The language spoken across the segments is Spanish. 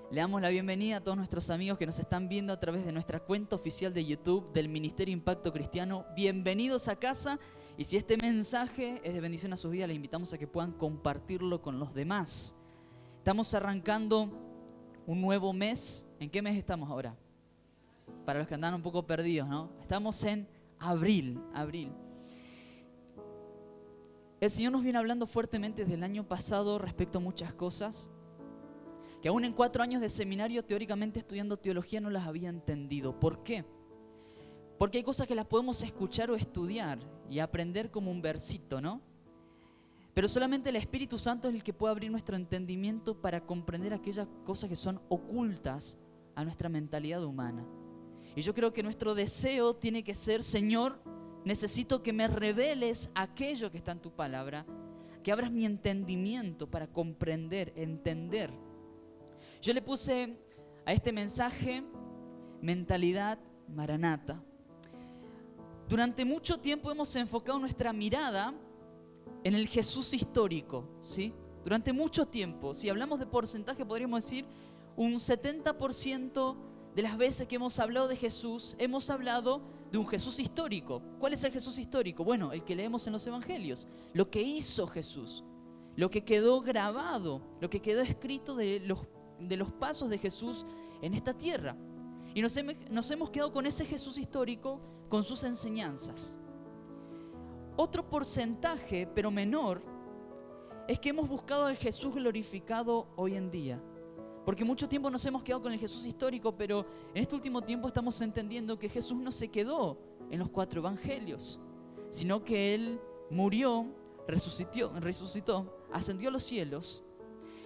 Le damos la bienvenida a todos nuestros amigos que nos están viendo a través de nuestra cuenta oficial de YouTube del Ministerio Impacto Cristiano. Bienvenidos a casa, y si este mensaje es de bendición a sus vidas, les invitamos a que puedan compartirlo con los demás. Estamos arrancando un nuevo mes. ¿En qué mes estamos ahora? Para los que andan un poco perdidos, ¿no? Estamos en abril. El Señor nos viene hablando fuertemente desde el año pasado respecto a muchas cosas que aún en 4 años de seminario, teóricamente estudiando teología, no las había entendido. ¿Por qué? Porque hay cosas que las podemos escuchar o estudiar y aprender como un versito, ¿no? Pero solamente el Espíritu Santo es el que puede abrir nuestro entendimiento para comprender aquellas cosas que son ocultas a nuestra mentalidad humana. Y yo creo que nuestro deseo tiene que ser: Señor, necesito que me reveles aquello que está en tu palabra, que abras mi entendimiento para comprender, entender. Yo le puse a este mensaje mentalidad maranata. Durante mucho tiempo hemos enfocado nuestra mirada en el Jesús histórico, ¿sí? Durante mucho tiempo, si hablamos de porcentaje, podríamos decir un 70% de las veces que hemos hablado de Jesús, hemos hablado de un Jesús histórico. ¿Cuál es el Jesús histórico? Bueno, el que leemos en los evangelios, lo que hizo Jesús, lo que quedó grabado, lo que quedó escrito de los pasos de Jesús en esta tierra. Y nos hemos quedado con ese Jesús histórico, con sus enseñanzas. Otro porcentaje, pero menor, es que hemos buscado al Jesús glorificado hoy en día. Porque mucho tiempo nos hemos quedado con el Jesús histórico, pero en este último tiempo estamos entendiendo que Jesús no se quedó en los 4 evangelios, sino que Él murió, resucitó, ascendió a los cielos,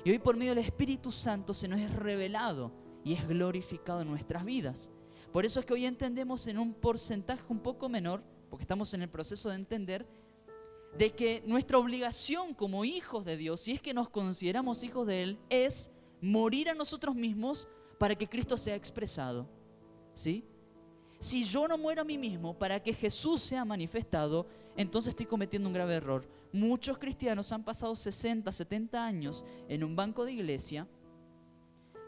y hoy por medio del Espíritu Santo se nos es revelado y es glorificado en nuestras vidas. Por eso es que hoy entendemos en un porcentaje un poco menor, porque estamos en el proceso de entender, de que nuestra obligación como hijos de Dios, si es que nos consideramos hijos de Él, es morir a nosotros mismos para que Cristo sea expresado, ¿sí? Si yo no muero a mí mismo para que Jesús sea manifestado, entonces estoy cometiendo un grave error. Muchos cristianos han pasado 60, 70 años en un banco de iglesia,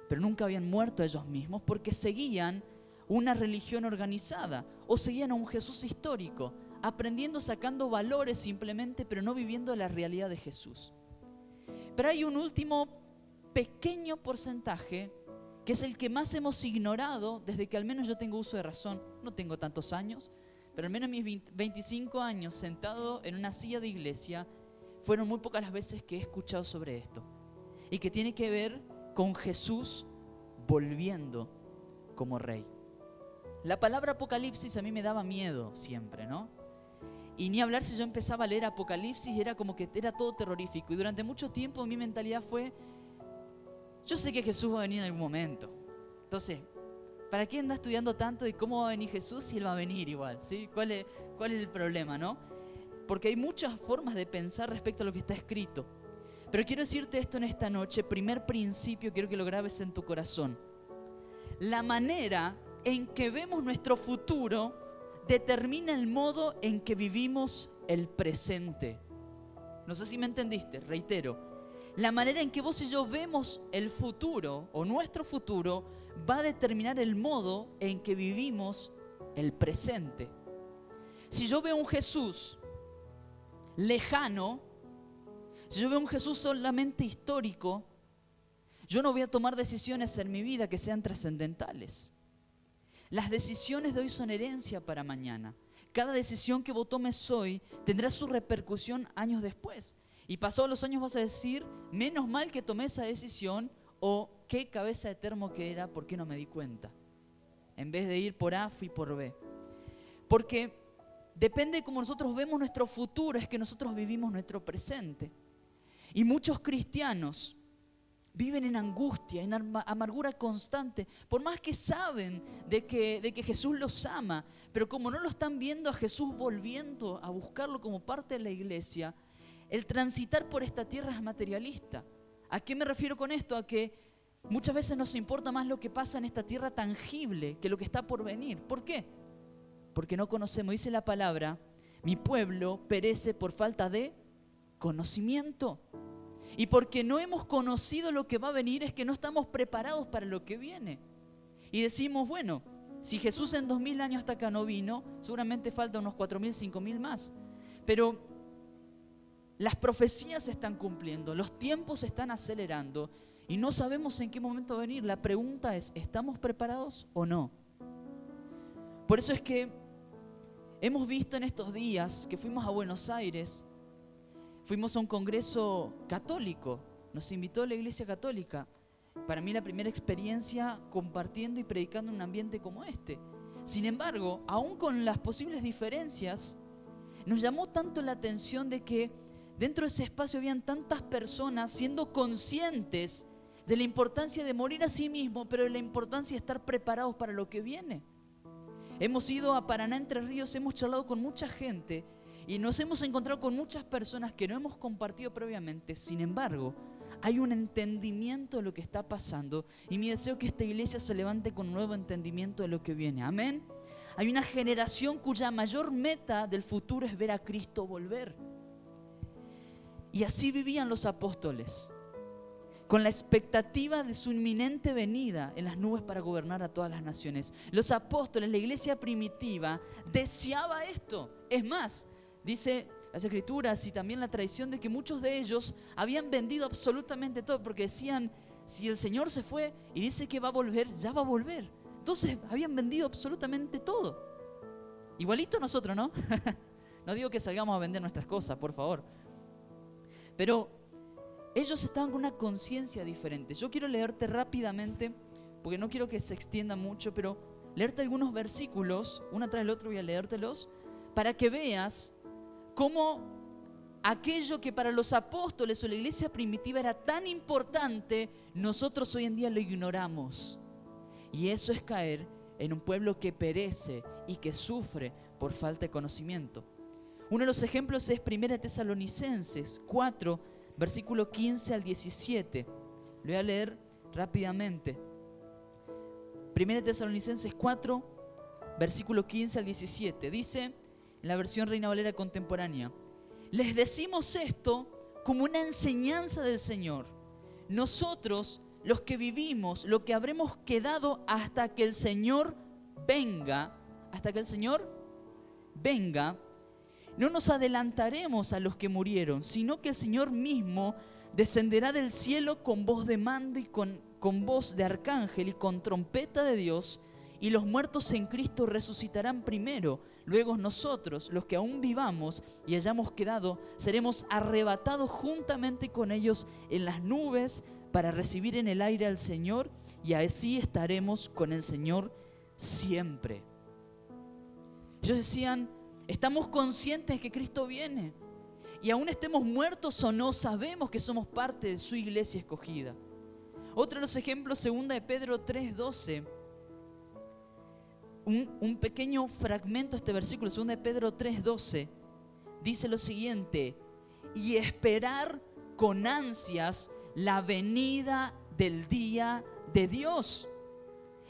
pero nunca habían muerto ellos mismos porque seguían una religión organizada o seguían a un Jesús histórico, aprendiendo, sacando valores simplemente, pero no viviendo la realidad de Jesús. Pero hay un último pequeño porcentaje que es el que más hemos ignorado desde que al menos yo tengo uso de razón. No tengo tantos años, pero al menos mis 25 años sentado en una silla de iglesia fueron muy pocas las veces que he escuchado sobre esto, y que tiene que ver con Jesús volviendo como rey. La palabra Apocalipsis a mí me daba miedo siempre, ¿no? Y ni hablar si yo empezaba a leer Apocalipsis, era como que era todo terrorífico. Y durante mucho tiempo mi mentalidad fue: yo sé que Jesús va a venir en algún momento. Entonces, ¿para qué anda estudiando tanto de cómo va a venir Jesús si Él va a venir igual? ¿Sí? ¿Cuál es el problema, no? Porque hay muchas formas de pensar respecto a lo que está escrito. Pero quiero decirte esto en esta noche. Primer principio, quiero que lo grabes en tu corazón. La manera en que vemos nuestro futuro determina el modo en que vivimos el presente. No sé si me entendiste, reitero. La manera en que vos y yo vemos el futuro o nuestro futuro va a determinar el modo en que vivimos el presente. Si yo veo un Jesús lejano, si yo veo un Jesús solamente histórico, yo no voy a tomar decisiones en mi vida que sean trascendentales. Las decisiones de hoy son herencia para mañana. Cada decisión que vos tomes hoy tendrá su repercusión años después. Y pasados los años vas a decir: menos mal que tomé esa decisión, o qué cabeza de termo que era, ¿por qué no me di cuenta? En vez de ir por A, fui por B. Porque depende de cómo nosotros vemos nuestro futuro, es que nosotros vivimos nuestro presente. Y muchos cristianos viven en angustia, en amargura constante, por más que saben de que Jesús los ama, pero como no lo están viendo a Jesús volviendo a buscarlo como parte de la iglesia, el transitar por esta tierra es materialista. ¿A qué me refiero con esto? A que muchas veces nos importa más lo que pasa en esta tierra tangible que lo que está por venir. ¿Por qué? Porque no conocemos. Dice la palabra: mi pueblo perece por falta de conocimiento. Y porque no hemos conocido lo que va a venir es que no estamos preparados para lo que viene. Y decimos, bueno, si Jesús en 2000 años hasta acá no vino, seguramente falta unos 4000, 5000 más. Pero las profecías se están cumpliendo, los tiempos se están acelerando y no sabemos en qué momento va a venir. La pregunta es, ¿estamos preparados o no? Por eso es que hemos visto en estos días que fuimos a Buenos Aires, fuimos a un congreso católico, nos invitó la Iglesia Católica. Para mí la primera experiencia compartiendo y predicando en un ambiente como este. Sin embargo, aún con las posibles diferencias, nos llamó tanto la atención de que dentro de ese espacio habían tantas personas siendo conscientes de la importancia de morir a sí mismo, pero de la importancia de estar preparados para lo que viene. Hemos ido a Paraná, Entre Ríos, hemos charlado con mucha gente y nos hemos encontrado con muchas personas que no hemos compartido previamente. Sin embargo, hay un entendimiento de lo que está pasando y mi deseo es que esta iglesia se levante con un nuevo entendimiento de lo que viene. Amén. Hay una generación cuya mayor meta del futuro es ver a Cristo volver. Y así vivían los apóstoles, con la expectativa de su inminente venida en las nubes para gobernar a todas las naciones. Los apóstoles, la iglesia primitiva, deseaba esto. Es más, dice las Escrituras y también la tradición de que muchos de ellos habían vendido absolutamente todo, porque decían, si el Señor se fue y dice que va a volver, ya va a volver. Entonces habían vendido absolutamente todo. Igualito nosotros, ¿no? No digo que salgamos a vender nuestras cosas, por favor. Pero ellos estaban con una conciencia diferente. Yo quiero leerte rápidamente, porque no quiero que se extienda mucho, pero leerte algunos versículos, uno tras el otro voy a leértelos, para que veas cómo aquello que para los apóstoles o la iglesia primitiva era tan importante, nosotros hoy en día lo ignoramos. Y eso es caer en un pueblo que perece y que sufre por falta de conocimiento. Uno de los ejemplos es 1 Tesalonicenses 4, versículo 15 al 17. Lo voy a leer rápidamente. 1 Tesalonicenses 4, versículo 15 al 17. Dice, en la versión Reina Valera contemporánea, les decimos esto como una enseñanza del Señor. Nosotros, los que vivimos, lo que habremos quedado hasta que el Señor venga, no nos adelantaremos a los que murieron, sino que el Señor mismo descenderá del cielo con voz de mando y con voz de arcángel y con trompeta de Dios, y los muertos en Cristo resucitarán primero. Luego nosotros, los que aún vivamos y hayamos quedado, seremos arrebatados juntamente con ellos en las nubes para recibir en el aire al Señor, y así estaremos con el Señor siempre. Ellos decían, estamos conscientes de que Cristo viene, y aún estemos muertos o no, sabemos que somos parte de su iglesia escogida. Otro de los ejemplos, 2 de Pedro 3:12. Un pequeño fragmento de este versículo, 2 de Pedro 3:12, dice lo siguiente: y esperar con ansias la venida del día de Dios.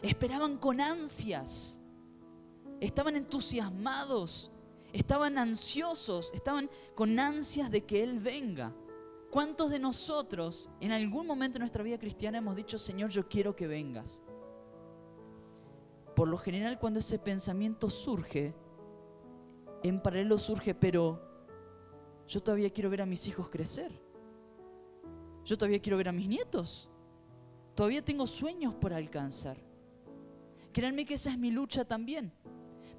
Esperaban con ansias, estaban entusiasmados, estaban ansiosos, estaban con ansias de que Él venga. ¿Cuántos de nosotros en algún momento de nuestra vida cristiana hemos dicho, Señor, yo quiero que vengas? Por lo general, cuando ese pensamiento surge, en paralelo surge, pero yo todavía quiero ver a mis hijos crecer. Yo todavía quiero ver a mis nietos. Todavía tengo sueños por alcanzar. Créanme que esa es mi lucha también.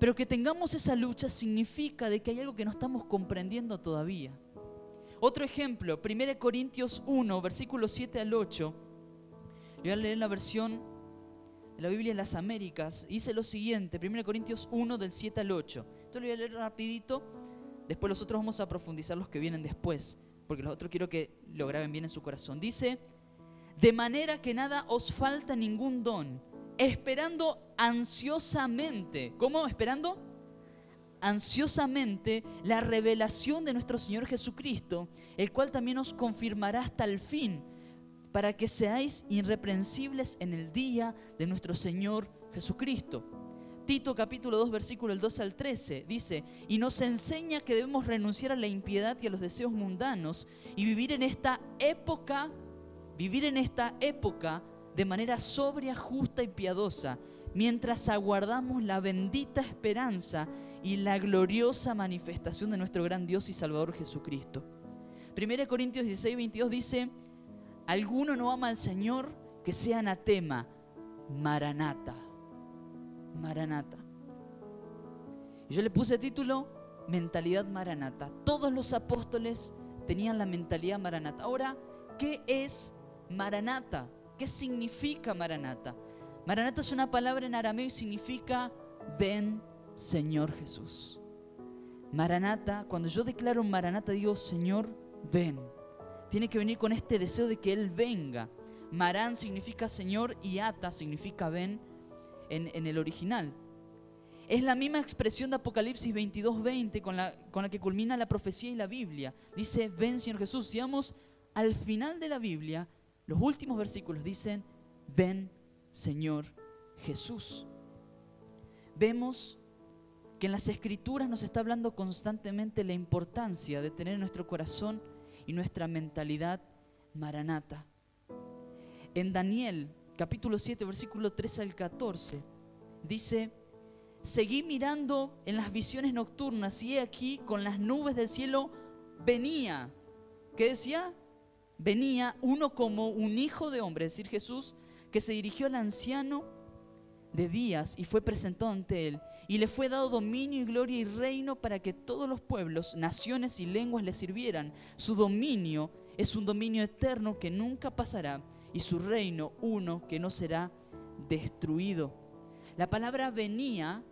Pero que tengamos esa lucha significa de que hay algo que no estamos comprendiendo todavía. Otro ejemplo, 1 Corintios 1, versículos 7 al 8. Le voy a leer la versión de la Biblia de las Américas. Dice lo siguiente, 1 Corintios 1, del 7 al 8. Esto lo voy a leer rapidito. Después los otros vamos a profundizar los que vienen después, porque los otros quiero que lo graben bien en su corazón. Dice, de manera que nada os falta ningún don, esperando ansiosamente. ¿Cómo? Esperando ansiosamente la revelación de nuestro Señor Jesucristo, el cual también os confirmará hasta el fin, para que seáis irreprensibles en el día de nuestro Señor Jesucristo. Tito capítulo 2 versículo el 12 al 13 dice: y nos enseña que debemos renunciar a la impiedad y a los deseos mundanos y vivir en esta época de manera sobria, justa y piadosa, mientras aguardamos la bendita esperanza y la gloriosa manifestación de nuestro gran Dios y Salvador Jesucristo. 1 Corintios 16, 22 dice: alguno no ama al Señor, que sea anatema. Maranata. Maranata. Y yo le puse título: mentalidad maranata. Todos los apóstoles tenían la mentalidad maranata. Ahora, ¿qué es maranata? ¿Qué significa maranata? Maranata es una palabra en arameo y significa ven, Señor Jesús. Maranata, cuando yo declaro maranata, digo Señor, ven. Tiene que venir con este deseo de que Él venga. Marán significa Señor y ata significa ven en el original. Es la misma expresión de Apocalipsis 22:20 con la que culmina la profecía y la Biblia. Dice, ven Señor Jesús. Si vamos al final de la Biblia, los últimos versículos dicen, ven Señor Jesús. Vemos que en las Escrituras nos está hablando constantemente la importancia de tener en nuestro corazón y nuestra mentalidad maranata. En Daniel, capítulo 7, versículo 13 al 14, dice, seguí mirando en las visiones nocturnas y he aquí con las nubes del cielo venía. ¿Qué decía? Venía uno como un hijo de hombre, es decir, Jesús, que se dirigió al anciano de días y fue presentado ante él. Y le fue dado dominio y gloria y reino para que todos los pueblos, naciones y lenguas le sirvieran. Su dominio es un dominio eterno que nunca pasará y su reino uno que no será destruido. La palabra venía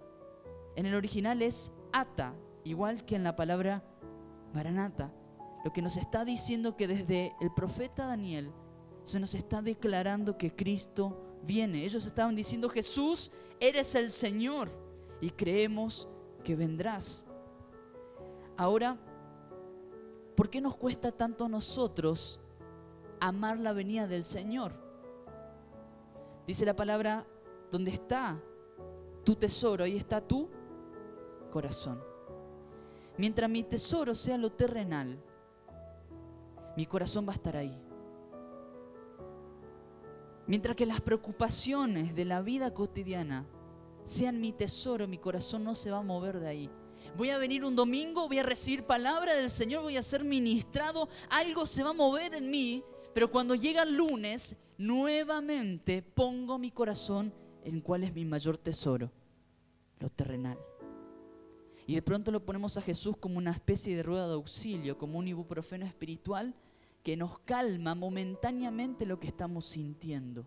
en el original es ata, igual que en la palabra maranata. Lo que nos está diciendo que desde el profeta Daniel se nos está declarando que Cristo viene. Ellos estaban diciendo, Jesús, eres el Señor y creemos que vendrás. Ahora, ¿por qué nos cuesta tanto a nosotros amar la venida del Señor? Dice la palabra, donde está tu tesoro, ahí está tu corazón. Mientras mi tesoro sea lo terrenal, mi corazón va a estar ahí. Mientras que las preocupaciones de la vida cotidiana sean mi tesoro, mi corazón no se va a mover de ahí. Voy a venir un domingo, voy a recibir palabra del Señor, voy a ser ministrado, algo se va a mover en mí, pero cuando llega el lunes, nuevamente pongo mi corazón en cuál es mi mayor tesoro, lo terrenal. Y de pronto lo ponemos a Jesús como una especie de rueda de auxilio, como un ibuprofeno espiritual que nos calma momentáneamente lo que estamos sintiendo.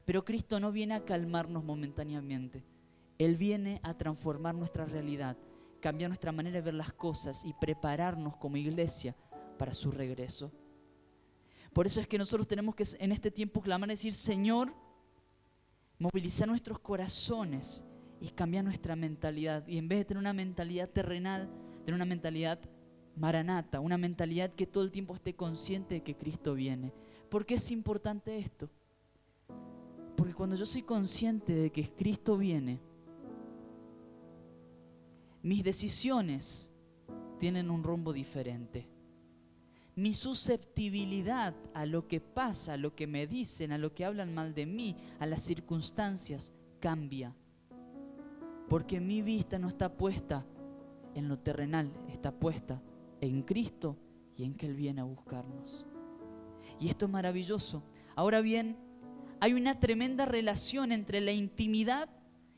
Pero Cristo no viene a calmarnos momentáneamente. Él viene a transformar nuestra realidad, cambiar nuestra manera de ver las cosas y prepararnos como iglesia para su regreso. Por eso es que nosotros tenemos que en este tiempo clamar y decir, Señor, movilizar nuestros corazones y cambiar nuestra mentalidad. Y en vez de tener una mentalidad terrenal, tener una mentalidad maranata, una mentalidad que todo el tiempo esté consciente de que Cristo viene. ¿Por qué es importante esto? Porque cuando yo soy consciente de que Cristo viene, mis decisiones tienen un rumbo diferente. Mi susceptibilidad a lo que pasa, a lo que me dicen, a lo que hablan mal de mí, a las circunstancias, cambia. Porque mi vista no está puesta en lo terrenal, está puesta en Cristo y en que Él viene a buscarnos. Y esto es maravilloso. Ahora bien, hay una tremenda relación entre la intimidad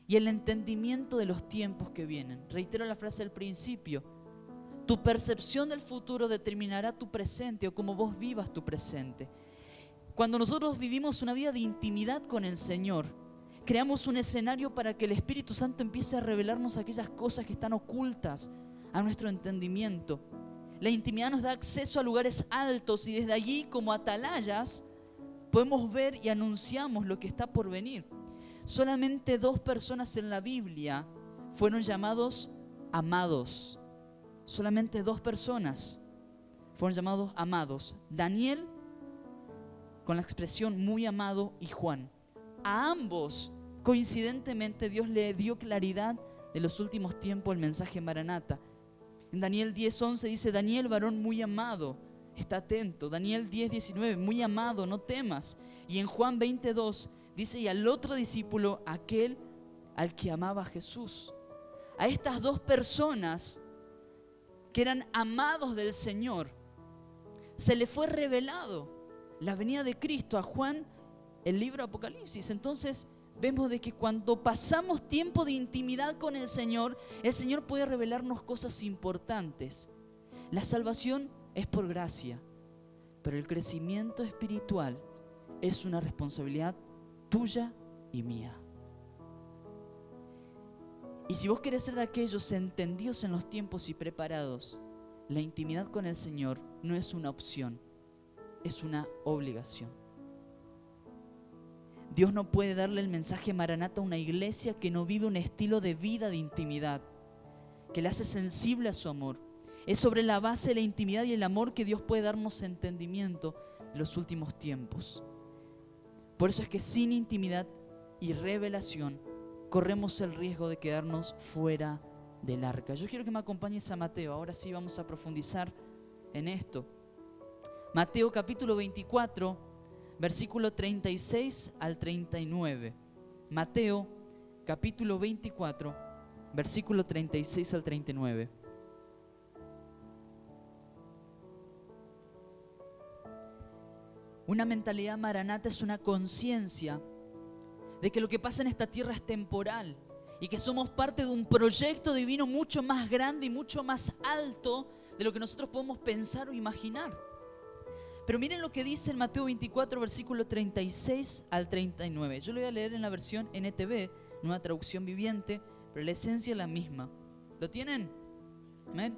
y el entendimiento de los tiempos que vienen. Reitero la frase del principio. Tu percepción del futuro determinará tu presente o cómo vos vivas tu presente. Cuando nosotros vivimos una vida de intimidad con el Señor, creamos un escenario para que el Espíritu Santo empiece a revelarnos aquellas cosas que están ocultas a nuestro entendimiento. La intimidad nos da acceso a lugares altos y desde allí, como atalayas, podemos ver y anunciamos lo que está por venir. Solamente 2 personas en la Biblia fueron llamados amados. Solamente 2 personas fueron llamados amados. Daniel, con la expresión muy amado, y Juan. A ambos coincidentemente Dios le dio claridad de los últimos tiempos el mensaje Maranata. En Daniel 10:11 dice: Daniel, varón muy amado, está atento. Daniel 10:19, muy amado, no temas. Y en Juan 20:2 dice: y al otro discípulo, aquel al que amaba Jesús. A estas dos personas que eran amados del Señor, se le fue revelado la venida de Cristo. A Juan, el libro Apocalipsis. Entonces vemos de que cuando pasamos tiempo de intimidad con el Señor puede revelarnos cosas importantes. La salvación es por gracia, pero el crecimiento espiritual es una responsabilidad tuya y mía. Y si vos querés ser de aquellos entendidos en los tiempos y preparados, la intimidad con el Señor no es una opción, es una obligación. Dios no puede darle el mensaje Maranata a una iglesia que no vive un estilo de vida de intimidad, que le hace sensible a su amor. Es sobre la base de la intimidad y el amor que Dios puede darnos entendimiento en los últimos tiempos. Por eso es que sin intimidad y revelación corremos el riesgo de quedarnos fuera del arca. Yo quiero que me acompañes a Mateo. Ahora sí vamos a profundizar en esto. Mateo capítulo 24, versículo 36 al 39. Mateo capítulo 24, versículo 36 al 39. Una mentalidad maranata es una conciencia de que lo que pasa en esta tierra es temporal y que somos parte de un proyecto divino mucho más grande y mucho más alto de lo que nosotros podemos pensar o imaginar. Pero miren lo que dice en Mateo 24, versículo 36 al 39. Yo lo voy a leer en la versión NTV, nueva traducción viviente, pero la esencia es la misma. ¿Lo tienen? ¿Amén?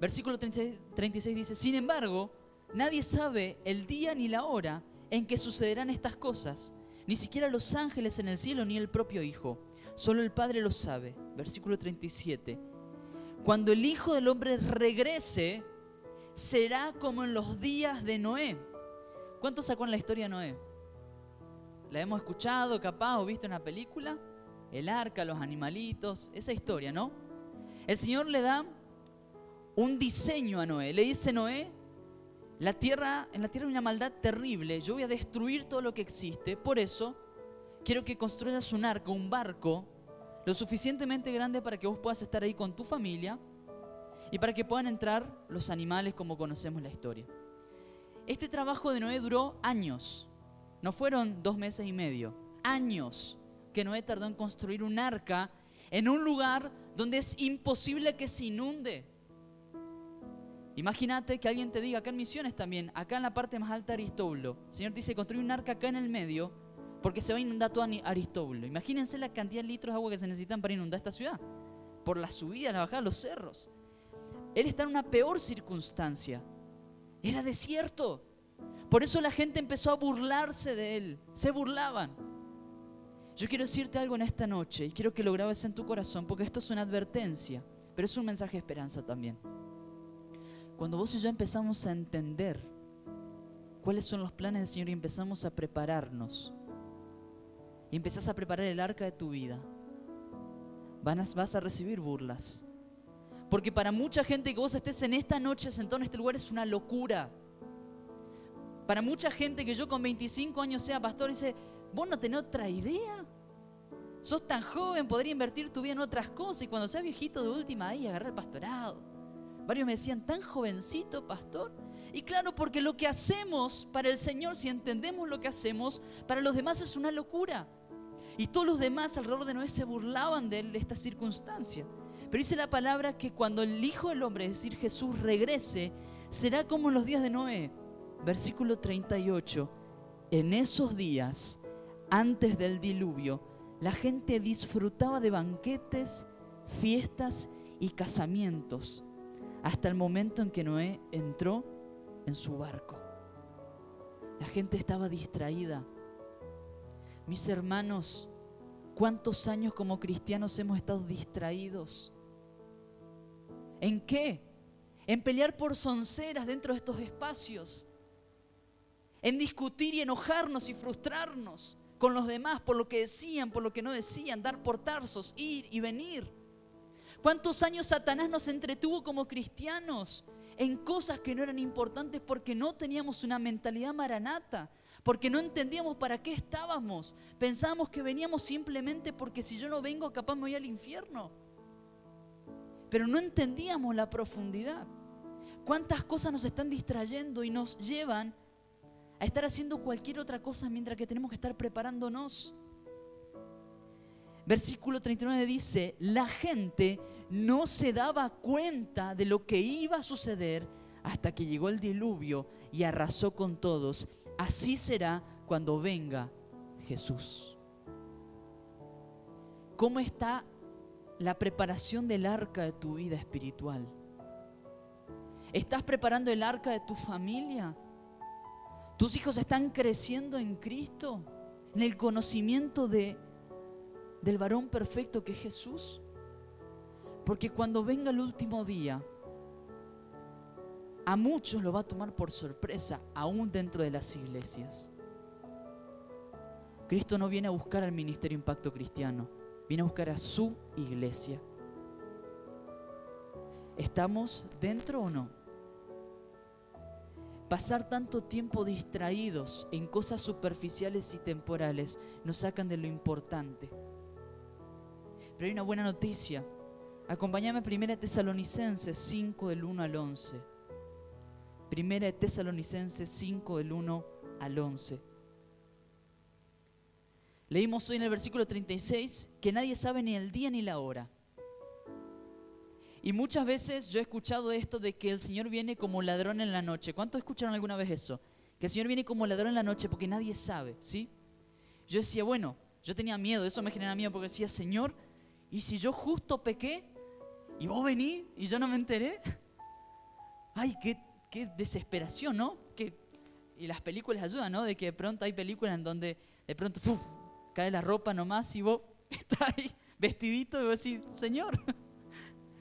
Versículo 36 dice: sin embargo, nadie sabe el día ni la hora en que sucederán estas cosas, ni siquiera los ángeles en el cielo ni el propio Hijo. Solo el Padre lo sabe. Versículo 37. Cuando el Hijo del Hombre regrese, será como en los días de Noé. ¿Cuántos sacó en la historia de Noé? ¿La hemos escuchado capaz o visto en una película? El arca, los animalitos, esa historia, ¿no? El Señor le da un diseño a Noé. Le dice: Noé, en la tierra hay una maldad terrible. Yo voy a destruir todo lo que existe. Por eso quiero que construyas un arca, un barco, lo suficientemente grande para que vos puedas estar ahí con tu familia y para que puedan entrar los animales como conocemos la historia. Este trabajo de Noé duró años. No fueron 2 meses y medio. Años que Noé tardó en construir un arca en un lugar donde es imposible que se inunde. Imagínate que alguien te diga, acá en Misiones también, acá en la parte más alta de Aristóbulo, el Señor dice: construye un arca acá en el medio porque se va a inundar todo Aristóbulo. Imagínense la cantidad de litros de agua que se necesitan para inundar esta ciudad, por la subida, la bajada, los cerros. Él está en una peor circunstancia. Era desierto. Por eso la gente empezó a burlarse de él. Se burlaban. Yo quiero decirte algo en esta noche y quiero que lo grabes en tu corazón, porque esto es una advertencia, pero es un mensaje de esperanza también. Cuando vos y yo empezamos a entender cuáles son los planes del Señor y empezamos a prepararnos, y empezás a preparar el arca de tu vida, vas a recibir burlas. Porque para mucha gente que vos estés en esta noche sentado en este lugar es una locura. Para mucha gente que yo con 25 años sea pastor, dice: vos no tenés otra idea. Sos tan joven, podría invertir tu vida en otras cosas, y cuando seas viejito de última ahí agarrar el pastorado. Varios me decían: tan jovencito, pastor. Y claro, porque lo que hacemos para el Señor, si entendemos lo que hacemos, para los demás es una locura. Y todos los demás alrededor de Noé se burlaban de él, de esta circunstancia. Pero dice la palabra que cuando el Hijo del Hombre, es decir, Jesús, regrese, será como en los días de Noé. Versículo 38. En esos días, antes del diluvio, la gente disfrutaba de banquetes, fiestas y casamientos, hasta el momento en que Noé entró en su barco. La gente estaba distraída. Mis hermanos, ¿cuántos años como cristianos hemos estado distraídos? ¿En qué? En pelear por sonceras dentro de estos espacios. En discutir y enojarnos y frustrarnos con los demás, por lo que decían, por lo que no decían, dar portazos, ir y venir. ¿Cuántos años Satanás nos entretuvo como cristianos en cosas que no eran importantes porque no teníamos una mentalidad maranata? Porque no entendíamos para qué estábamos. Pensábamos que veníamos simplemente porque si yo no vengo, capaz me voy al infierno. Pero no entendíamos la profundidad. ¿Cuántas cosas nos están distrayendo y nos llevan a estar haciendo cualquier otra cosa mientras que tenemos que estar preparándonos? Versículo 39 dice, la gente no se daba cuenta de lo que iba a suceder hasta que llegó el diluvio y arrasó con todos. Así será cuando venga Jesús. ¿Cómo está la preparación del arca de tu vida espiritual? ¿Estás preparando el arca de tu familia? ¿Tus hijos están creciendo en Cristo? ¿En el conocimiento del varón perfecto que es Jesús? Porque cuando venga el último día, a muchos lo va a tomar por sorpresa, aún dentro de las iglesias. Cristo no viene a buscar al Ministerio Impacto Cristiano, viene a buscar a su iglesia. ¿Estamos dentro o no? Pasar tanto tiempo distraídos en cosas superficiales y temporales nos sacan de lo importante. Pero hay una buena noticia. Acompáñame a 1 Tesalonicenses 5 del 1 al 11. 1 Tesalonicenses 5 del 1 al 11. Leímos hoy en el versículo 36 que nadie sabe ni el día ni la hora. Y muchas veces yo he escuchado esto de que el Señor viene como ladrón en la noche. ¿Cuántos escucharon alguna vez eso? Que el Señor viene como ladrón en la noche porque nadie sabe, ¿sí? Yo decía, bueno, yo tenía miedo, eso me generaba miedo porque decía, Señor, ¿y si yo justo pequé y vos venís y yo no me enteré? Ay, qué desesperación, ¿no? Y las películas ayudan, ¿no? De que de pronto hay películas en donde de pronto cae la ropa nomás y vos estás ahí vestidito y vos decís, Señor,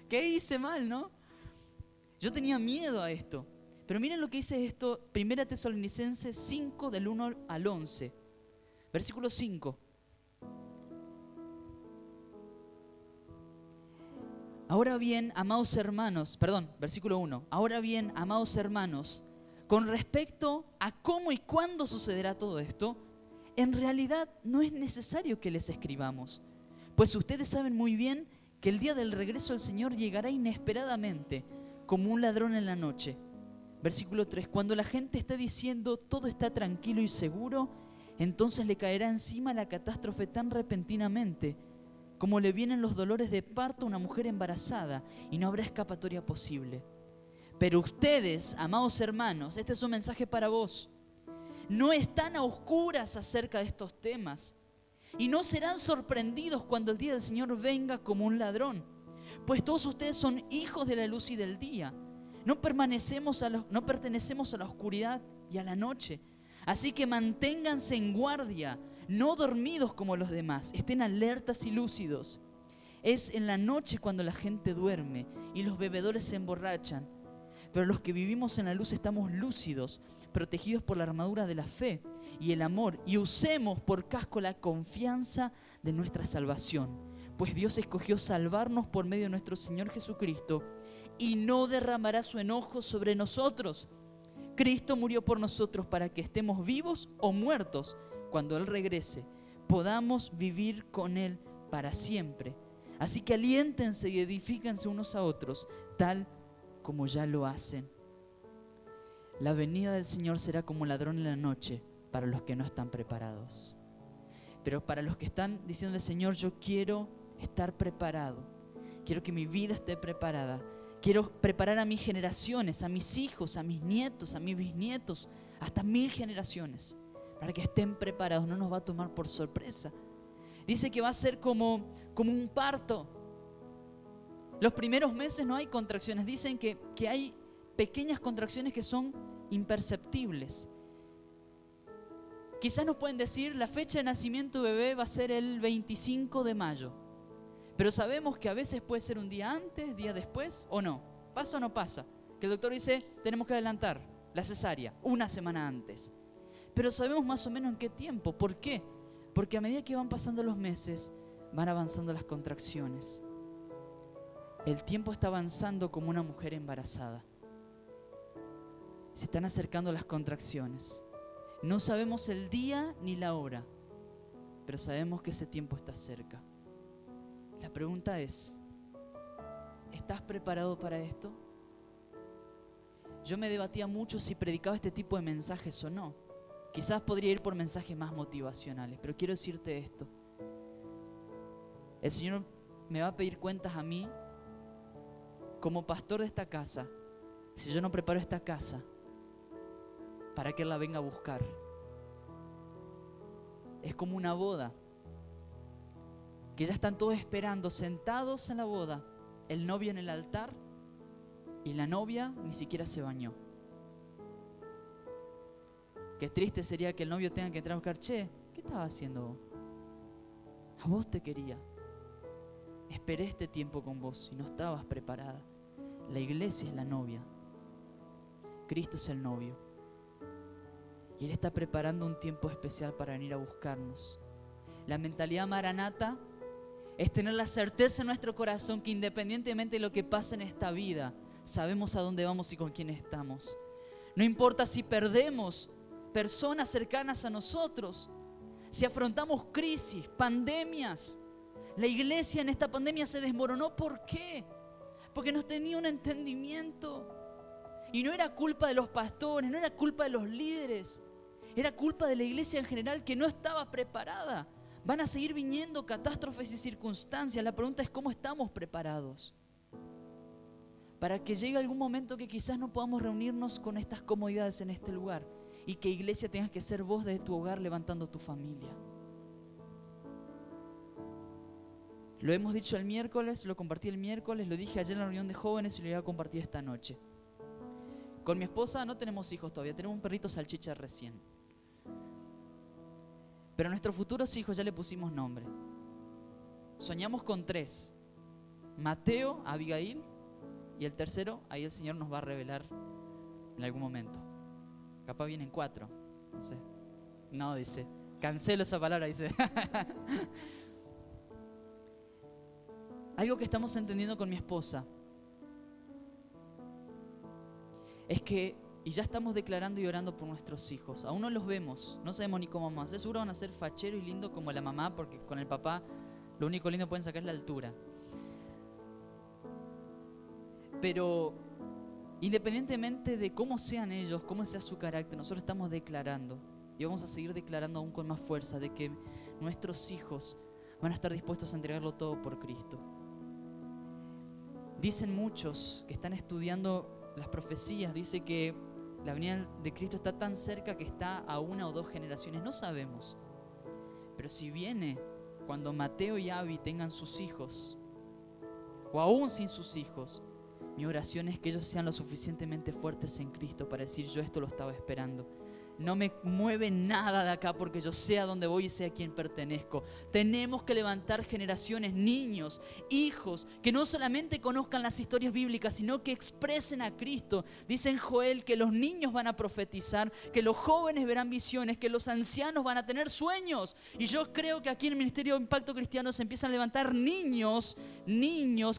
¿qué hice mal, no? Yo tenía miedo a esto. Pero miren lo que dice esto, 1 Tesalonicenses 5 del 1 al 11. Versículo 5. Ahora bien, amados hermanos, versículo 1. Ahora bien, amados hermanos, con respecto a cómo y cuándo sucederá todo esto, en realidad no es necesario que les escribamos, pues ustedes saben muy bien que el día del regreso del Señor llegará inesperadamente, como un ladrón en la noche. Versículo 3. Cuando la gente esté diciendo todo está tranquilo y seguro, entonces le caerá encima la catástrofe tan repentinamente como le vienen los dolores de parto a una mujer embarazada, y no habrá escapatoria posible. Pero ustedes, amados hermanos, este es un mensaje para vos, no están a oscuras acerca de estos temas, y no serán sorprendidos cuando el día del Señor venga como un ladrón, pues todos ustedes son hijos de la luz y del día. No pertenecemos a la oscuridad y a la noche. Así que manténganse en guardia, no dormidos como los demás, estén alertas y lúcidos. Es en la noche cuando la gente duerme y los bebedores se emborrachan. Pero los que vivimos en la luz estamos lúcidos, protegidos por la armadura de la fe y el amor, y usemos por casco la confianza de nuestra salvación. Pues Dios escogió salvarnos por medio de nuestro Señor Jesucristo y no derramará su enojo sobre nosotros. Cristo murió por nosotros para que estemos vivos o muertos. Cuando Él regrese, podamos vivir con Él para siempre. Así que aliéntense y edifíquense unos a otros, tal como ya lo hacen. La venida del Señor será como ladrón en la noche para los que no están preparados. Pero para los que están diciéndole, Señor, yo quiero estar preparado. Quiero que mi vida esté preparada. Quiero preparar a mis generaciones, a mis hijos, a mis nietos, a mis bisnietos, hasta 1000 generaciones. Para que estén preparados, no nos va a tomar por sorpresa. Dice que va a ser como un parto. Los primeros meses no hay contracciones. Dicen que hay pequeñas contracciones que son imperceptibles. Quizás nos pueden decir, la fecha de nacimiento de bebé va a ser el 25 de mayo. Pero sabemos que a veces puede ser un día antes, día después, o no. ¿Pasa o no pasa? Que el doctor dice, tenemos que adelantar la cesárea una semana antes. Pero sabemos más o menos en qué tiempo. ¿Por qué? Porque a medida que van pasando los meses, van avanzando las contracciones. El tiempo está avanzando como una mujer embarazada. Se están acercando las contracciones. No sabemos el día ni la hora, pero sabemos que ese tiempo está cerca. La pregunta es, ¿estás preparado para esto? Yo me debatía mucho si predicaba este tipo de mensajes o no. Quizás podría ir por mensajes más motivacionales, pero quiero decirte esto. El Señor me va a pedir cuentas a mí como pastor de esta casa, si yo no preparo esta casa para que Él la venga a buscar. Es como una boda, que ya están todos esperando, sentados en la boda, el novio en el altar y la novia ni siquiera se bañó. Qué triste sería que el novio tenga que entrar a buscar, che, ¿qué estabas haciendo vos? A vos te quería. Esperé este tiempo con vos y no estabas preparada. La iglesia es la novia. Cristo es el novio. Y Él está preparando un tiempo especial para venir a buscarnos. La mentalidad maranata es tener la certeza en nuestro corazón que independientemente de lo que pase en esta vida, sabemos a dónde vamos y con quién estamos. No importa si perdemos personas cercanas a nosotros, si afrontamos crisis, pandemias. La iglesia en esta pandemia se desmoronó. ¿Por qué? Porque no tenía un entendimiento. Y no era culpa de los pastores, no era culpa de los líderes. Era culpa de la iglesia en general que no estaba preparada. Van a seguir viniendo catástrofes y circunstancias. La pregunta es ¿cómo estamos preparados? Para que llegue algún momento que quizás no podamos reunirnos con estas comodidades en este lugar. Y que iglesia tengas que ser vos desde tu hogar levantando tu familia. Lo hemos dicho el miércoles, lo compartí el miércoles, lo dije ayer en la reunión de jóvenes y lo voy a compartir esta noche. Con mi esposa no tenemos hijos todavía, tenemos un perrito salchicha recién. Pero a nuestros futuros hijos ya le pusimos nombre. Soñamos con 3. Mateo, Abigail y el tercero, ahí el Señor nos va a revelar en algún momento. Capaz vienen 4, no sé. No, dice, cancelo esa palabra, dice. Algo que estamos entendiendo con mi esposa es que, y ya estamos declarando y orando por nuestros hijos. Aún no los vemos, no sabemos ni cómo más. Seguro van a ser facheros y lindos como la mamá, porque con el papá lo único lindo que pueden sacar es la altura. Pero independientemente de cómo sean ellos, cómo sea su carácter, nosotros estamos declarando y vamos a seguir declarando aún con más fuerza de que nuestros hijos van a estar dispuestos a entregarlo todo por Cristo. Dicen muchos que están estudiando las profecías, dice que la venida de Cristo está tan cerca que está a 1 o 2 generaciones, no sabemos. Pero si viene cuando Mateo y Abby tengan sus hijos, o aún sin sus hijos, mi oración es que ellos sean lo suficientemente fuertes en Cristo para decir yo esto lo estaba esperando. No me mueve nada de acá porque yo sé a dónde voy y sé a quién pertenezco. Tenemos que levantar generaciones, niños, hijos, que no solamente conozcan las historias bíblicas, sino que expresen a Cristo. Dice en Joel que los niños van a profetizar, que los jóvenes verán visiones, que los ancianos van a tener sueños. Y yo creo que aquí en el Ministerio de Impacto Cristiano se empiezan a levantar niños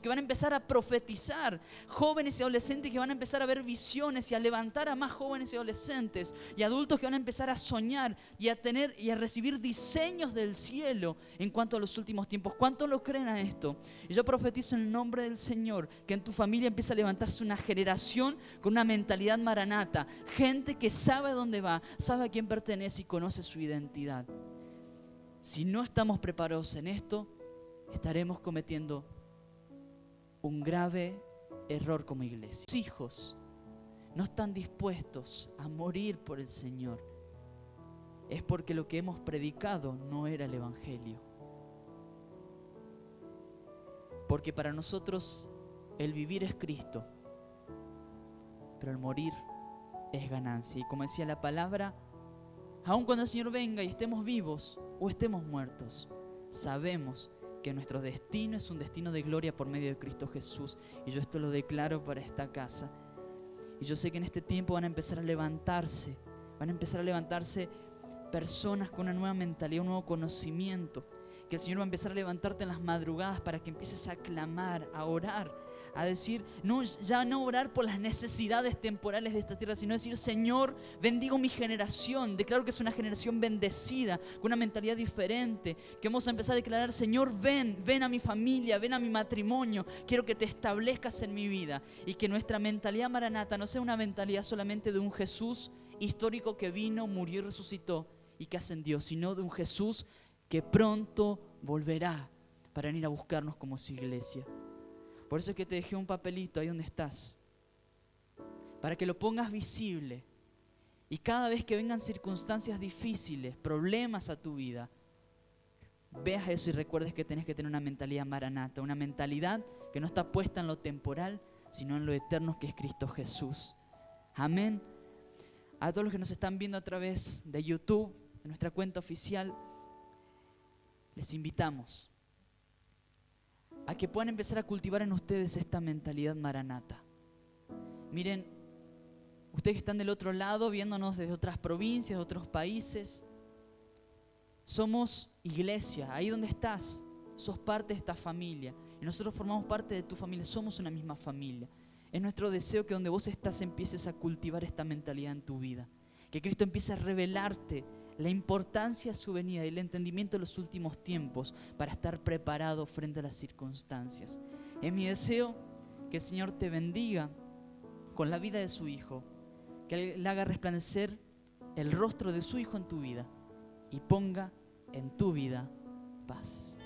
que van a empezar a profetizar, jóvenes y adolescentes que van a empezar a ver visiones y a levantar a más jóvenes y adolescentes y adultos que van a empezar a soñar y a tener y a recibir diseños del cielo en cuanto a los últimos tiempos. ¿Cuántos lo creen a esto? Y yo profetizo en el nombre del Señor que en tu familia empieza a levantarse una generación con una mentalidad maranata, gente que sabe a dónde va, sabe a quién pertenece y conoce su identidad. Si no estamos preparados en esto, estaremos cometiendo un grave error como iglesia. Los hijos no están dispuestos a morir por el Señor, es porque lo que hemos predicado no era el Evangelio. Porque para nosotros el vivir es Cristo, pero el morir es ganancia. Y como decía la palabra, aun cuando el Señor venga y estemos vivos o estemos muertos, sabemos que nuestro destino es un destino de gloria por medio de Cristo Jesús. Y yo esto lo declaro para esta casa. Y yo sé que en este tiempo van a empezar a levantarse personas con una nueva mentalidad, un nuevo conocimiento. Que el Señor va a empezar a levantarte en las madrugadas para que empieces a clamar, a orar, a decir, no, ya no orar por las necesidades temporales de esta tierra, sino decir, Señor, bendigo mi generación, declaro que es una generación bendecida, con una mentalidad diferente, que vamos a empezar a declarar, Señor, ven a mi familia, ven a mi matrimonio, quiero que te establezcas en mi vida, y que nuestra mentalidad maranata no sea una mentalidad solamente de un Jesús histórico que vino, murió y resucitó, y que ascendió, sino de un Jesús que pronto volverá para venir a buscarnos como su iglesia. Por eso es que te dejé un papelito ahí donde estás, para que lo pongas visible y cada vez que vengan circunstancias difíciles, problemas a tu vida, veas eso y recuerdes que tenés que tener una mentalidad maranata, una mentalidad que no está puesta en lo temporal, sino en lo eterno que es Cristo Jesús. Amén. A todos los que nos están viendo a través de YouTube, de nuestra cuenta oficial, les invitamos a que puedan empezar a cultivar en ustedes esta mentalidad maranata. Miren, ustedes que están del otro lado, viéndonos desde otras provincias, otros países, somos iglesia, ahí donde estás, sos parte de esta familia. Y nosotros formamos parte de tu familia, somos una misma familia. Es nuestro deseo que donde vos estás empieces a cultivar esta mentalidad en tu vida. Que Cristo empiece a revelarte la importancia de su venida y el entendimiento de los últimos tiempos para estar preparado frente a las circunstancias. Es mi deseo que el Señor te bendiga con la vida de su Hijo, que Él haga resplandecer el rostro de su Hijo en tu vida y ponga en tu vida paz.